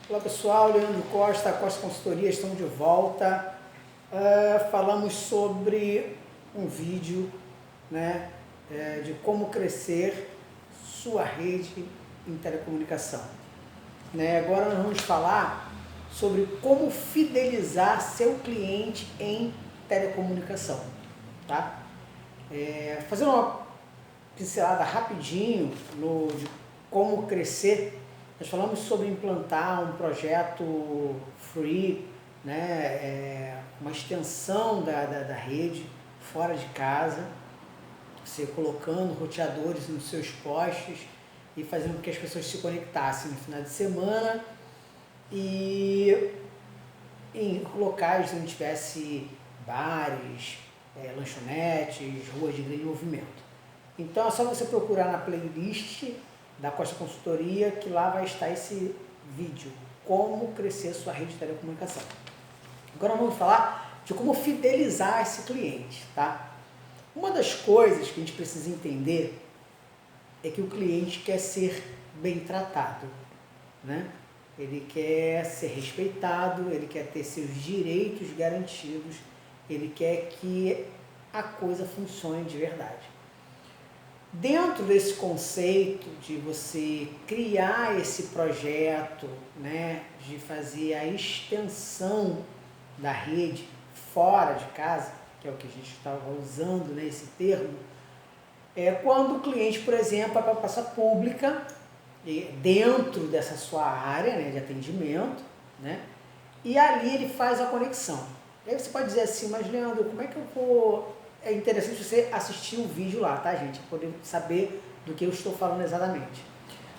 Olá pessoal, Leandro Costa, Costa Consultoria, estamos de volta. Falamos sobre um vídeo, né, de como crescer sua rede em telecomunicação. Agora nós vamos falar sobre como fidelizar seu cliente em telecomunicação. Tá? Fazendo uma pincelada rapidinho de como crescer. Nós falamos sobre implantar um projeto free, né, uma extensão da rede fora de casa, você colocando roteadores nos seus postes e fazendo com que as pessoas se conectassem no final de semana e em locais onde tivesse bares, lanchonetes, ruas de grande movimento. Então é só você procurar na playlist da Costa Consultoria, que lá vai estar esse vídeo, como crescer sua rede de telecomunicação. Agora vamos falar de como fidelizar esse cliente, tá? Uma das coisas que a gente precisa entender é que o cliente quer ser bem tratado, né? Ele quer ser respeitado, ele quer ter seus direitos garantidos, ele quer que a coisa funcione de verdade. Dentro desse conceito de você criar esse projeto, né, de fazer a extensão da rede fora de casa, que é o que a gente estava usando, né, esse termo, quando o cliente, por exemplo, vai para a praça pública, dentro dessa sua área, né, de atendimento, né, e ali ele faz a conexão. E aí você pode dizer assim, mas Leandro, como é que eu vou... É interessante você assistir o vídeo lá, tá, gente? Para poder saber do que eu estou falando exatamente.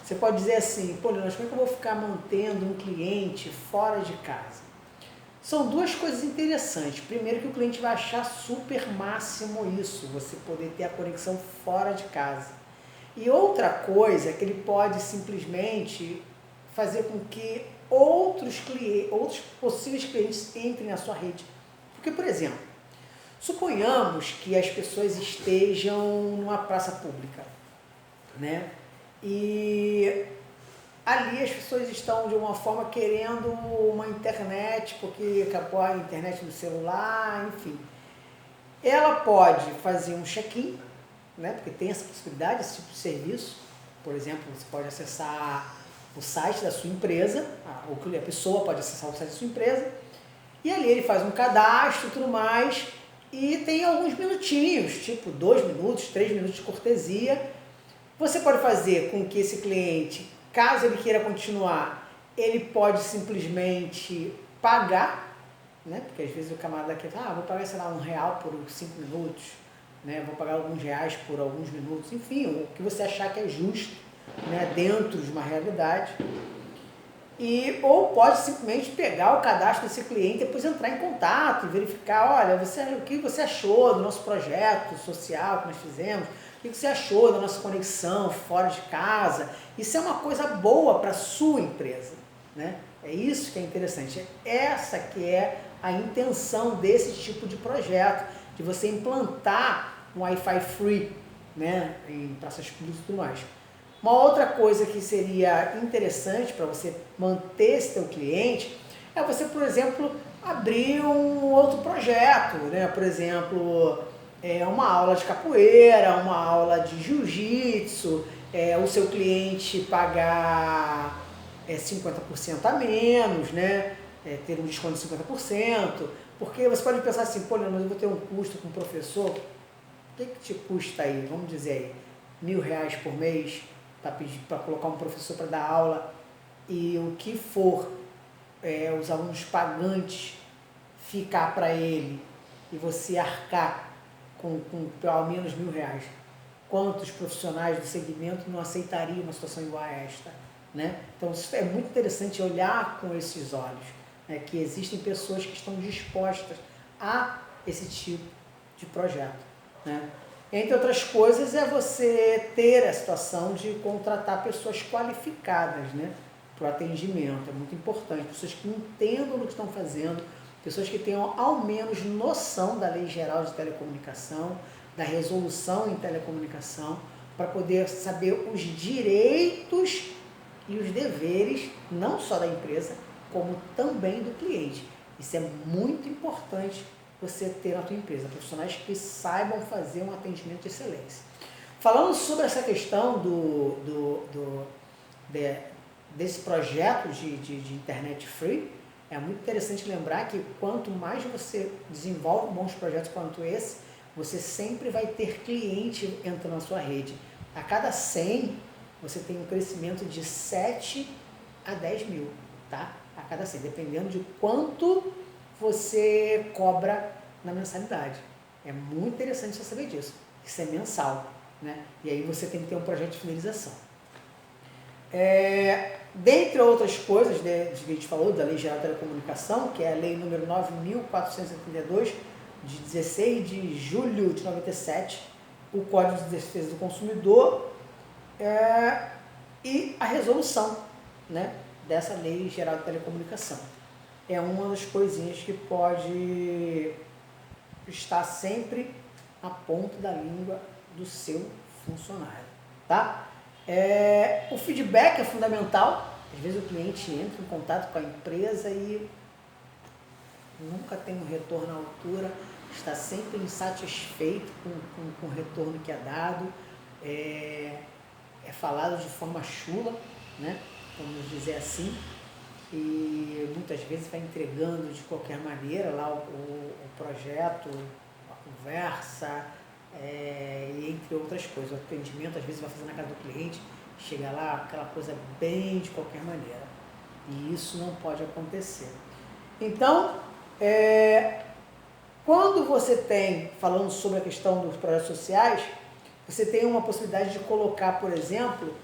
Você pode dizer assim, pô, Leandro, como é que eu vou ficar mantendo um cliente fora de casa? São duas coisas interessantes. Primeiro, que o cliente vai achar super máximo isso, você poder ter a conexão fora de casa. E outra coisa é que ele pode simplesmente fazer com que outros possíveis clientes entrem na sua rede. Porque, por exemplo, suponhamos que as pessoas estejam numa praça pública, né? E ali as pessoas estão de uma forma querendo uma internet, porque acabou a internet no celular, enfim. Ela pode fazer um check-in, né? Porque tem essa possibilidade, esse tipo de serviço. Por exemplo, você pode acessar o site da sua empresa, a pessoa pode acessar o site da sua empresa, e ali ele faz um cadastro e tudo mais, e tem alguns minutinhos, tipo 2 minutos, 3 minutos de cortesia. Você pode fazer com que esse cliente, caso ele queira continuar, ele pode simplesmente pagar, né? Porque às vezes o camarada quer falar, vou pagar, sei lá, R$1 por 5 minutos, né? Vou pagar alguns reais por alguns minutos, enfim, o que você achar que é justo, né? Dentro de uma realidade. Ou pode simplesmente pegar o cadastro desse cliente e depois entrar em contato e verificar, olha, o que você achou do nosso projeto social que nós fizemos, o que você achou da nossa conexão fora de casa. Isso é uma coisa boa para a sua empresa, né? É isso que é interessante, essa que é a intenção desse tipo de projeto, de você implantar um Wi-Fi free, né, em praças públicas e tudo mais. Uma outra coisa que seria interessante para você manter esse teu cliente é você, por exemplo, abrir um outro projeto, né? Por exemplo, uma aula de capoeira, uma aula de jiu-jitsu, o seu cliente pagar 50% a menos, né? Ter um desconto de 50%, porque você pode pensar assim, pô, Leandro, eu vou ter um custo com o professor, o que te custa aí? Vamos dizer aí, R$1.000 por mês, para colocar um professor para dar aula, e o que for os alunos pagantes ficar para ele e você arcar com pelo menos R$1.000, quantos profissionais do segmento não aceitariam uma situação igual a esta, né? Então isso é muito interessante olhar com esses olhos, né? Que existem pessoas que estão dispostas a esse tipo de projeto, né? Entre outras coisas, é você ter a situação de contratar pessoas qualificadas, né, para o atendimento. É muito importante. Pessoas que entendam o que estão fazendo, pessoas que tenham ao menos noção da Lei Geral de Telecomunicação, da resolução em telecomunicação, para poder saber os direitos e os deveres, não só da empresa, como também do cliente. Isso é muito importante você ter na tua empresa, profissionais que saibam fazer um atendimento de excelência. Falando sobre essa questão desse projeto de internet free, é muito interessante lembrar que quanto mais você desenvolve bons projetos quanto esse, você sempre vai ter cliente entrando na sua rede. A cada 100, você tem um crescimento de 7 a 10 mil, tá? A cada 100, dependendo de quanto você cobra na mensalidade. É muito interessante você saber disso. Isso é mensal, né? E aí você tem que ter um projeto de fidelização. Dentre outras coisas, né, que a gente falou da Lei Geral da Telecomunicação, que é a Lei número 9.432, de 16 de julho de 97, o Código de Defesa do Consumidor e a resolução, né, dessa Lei Geral da Telecomunicação. É uma das coisinhas que pode estar sempre na ponta da língua do seu funcionário, tá? O feedback é fundamental. Às vezes o cliente entra em contato com a empresa e nunca tem um retorno à altura, está sempre insatisfeito com o retorno que é dado, é falado de forma chula, né? Vamos dizer assim, e muitas vezes vai entregando de qualquer maneira lá o projeto, a conversa, e entre outras coisas. O atendimento às vezes vai fazer na casa do cliente, chega lá aquela coisa bem de qualquer maneira, e isso não pode acontecer. Então, quando você tem, falando sobre a questão dos projetos sociais, você tem uma possibilidade de colocar, por exemplo,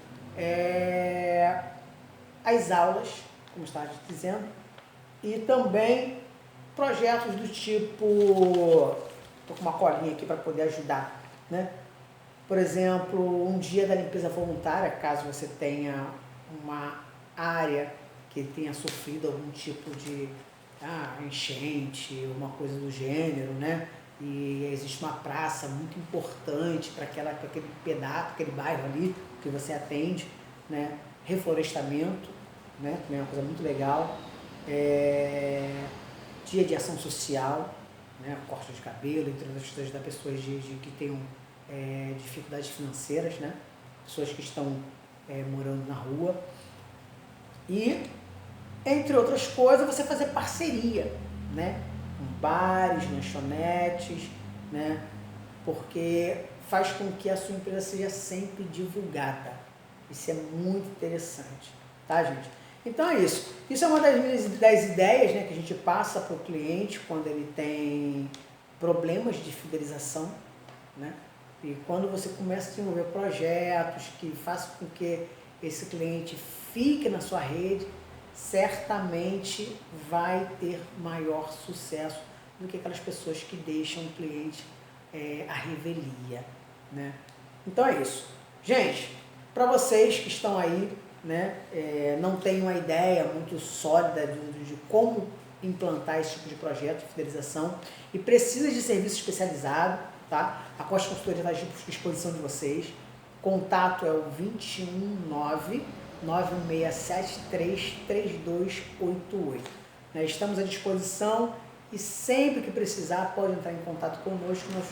as aulas, como estava dizendo, e também projetos do tipo, estou com uma colinha aqui para poder ajudar, né? Por exemplo, um dia da limpeza voluntária, caso você tenha uma área que tenha sofrido algum tipo de enchente, uma coisa do gênero, né? E existe uma praça muito importante para aquele pedaço, aquele bairro ali que você atende, né? Reflorestamento, né? Também é uma coisa muito legal. Dia de ação social, né? Corte de cabelo, entre outras coisas, da pessoas que tenham dificuldades financeiras, né? Pessoas que estão morando na rua. E, entre outras coisas, você fazer parceria, né? Com bares, lanchonetes, né? Porque faz com que a sua empresa seja sempre divulgada. Isso é muito interessante, tá, gente? Então é isso. Isso é uma das ideias, né, que a gente passa para o cliente quando ele tem problemas de fidelização, né? E quando você começa a desenvolver projetos que façam com que esse cliente fique na sua rede, certamente vai ter maior sucesso do que aquelas pessoas que deixam o cliente à revelia, né? Então é isso. Gente, para vocês que estão aí, né, não tem uma ideia muito sólida de como implantar esse tipo de projeto de fidelização e precisa de serviço especializado, tá? A Costa Consultoria está à disposição de vocês. Contato é o 21996733288. Né? Estamos à disposição e sempre que precisar pode entrar em contato conosco. Nós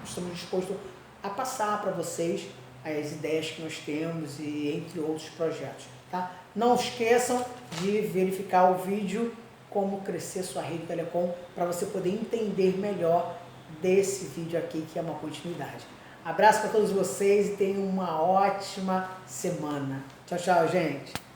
estamos dispostos a passar para vocês as ideias que nós temos e entre outros projetos, tá? Não esqueçam de verificar o vídeo Como Crescer Sua Rede Telecom para você poder entender melhor desse vídeo aqui, que é uma continuidade. Abraço para todos vocês e tenham uma ótima semana. Tchau, tchau, gente!